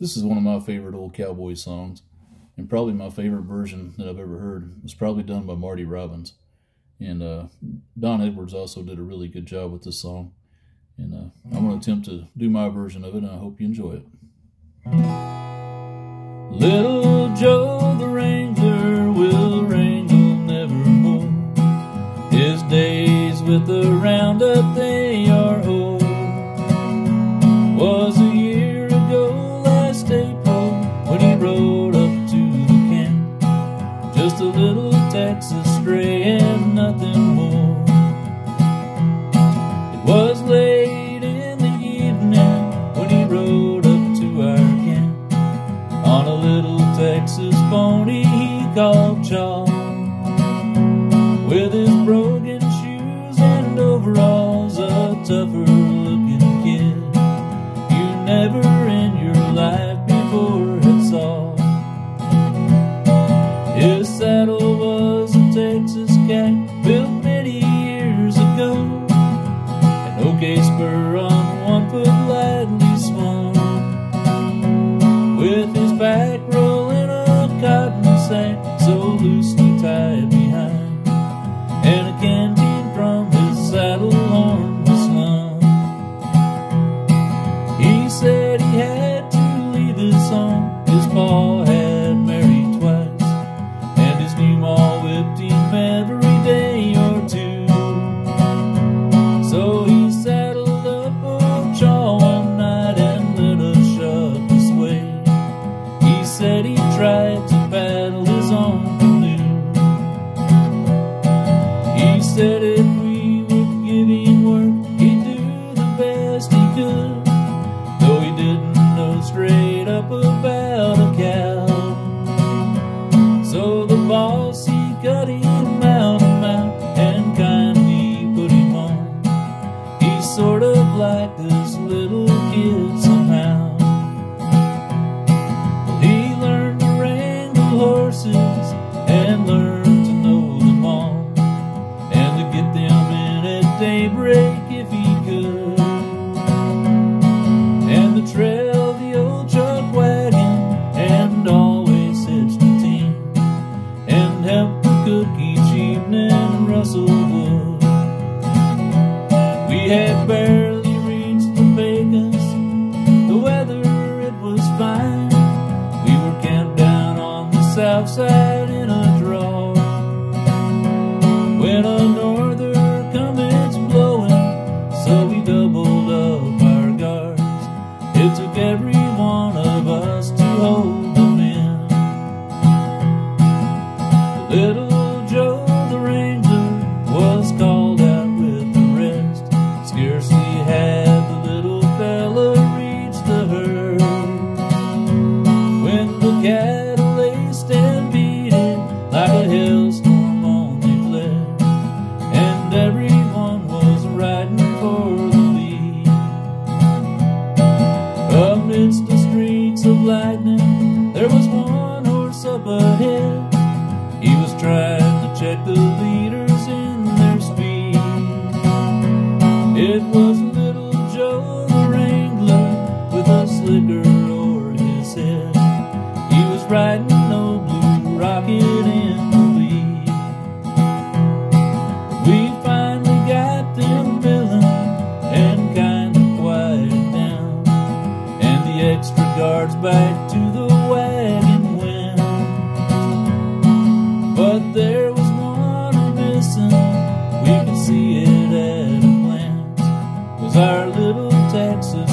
This is one of my favorite old Cowboy songs, and probably my favorite version that I've ever heard. It was probably done by Marty Robbins. And Don Edwards also did a really good job with this song. And I'm going to attempt to do my version of it, and I hope you enjoy it. Little Joe the Wrangler will wrangle nevermore. His days with the roundup, they are old. Was a year ago last April when he rode up to the camp. Just a little Texas stray and nothing more. It was late in the evening when he rode up to our camp. On a little Texas pony he called Chaw. With his brogan shoes and overalls, a tougher looking kid you never in your life before had saw. His saddle was a Texas cat built many years ago, an OK spur on one foot lightly swung. With his back rolling a cotton sack so loosely tied behind, and a canteen from his saddle horn was slung. He said he had to leave his home. His pa had married twice, and his new ma whipped him every day or two. So he saddled up old Chaw one night and let us shut the sway. He said he tried to paddle his own canoe. He said if we would give him work, he'd do the best he could, though he didn't know straight up about a cow. So the boss, he cut him out and kindly put him on. He's sort of like this little kid somehow. He learned to wrangle horses and learned to know them all, and to get them in at daybreak if he could, and to trail the old truck wagon and always hitch the team, and help the cook each evening rustle wood. We had barely reached the Vegas, the weather it was fine. We were camped down on the south side in a draw, when a norther comes blowing, so we doubled up our guards. It took every one of us to hold them in. Little Joe the Wrangler was called out with the rest. Scarcely had the little fella reached the herd, when the cattle lay stampeded like a hailstorm on they fled, and everyone was riding for the lead. Amidst the streaks of lightning, there was one horse up ahead. He was trying to check the leaders in their speed. It was little Joe the Wrangler with a slicker o'er his head. He was riding no blue rocket in the lead. We finally got them milling and kind of quieted down, and the extra guards back to the wagon went. But there was one missing, we could see it at a glance. Was our little Texas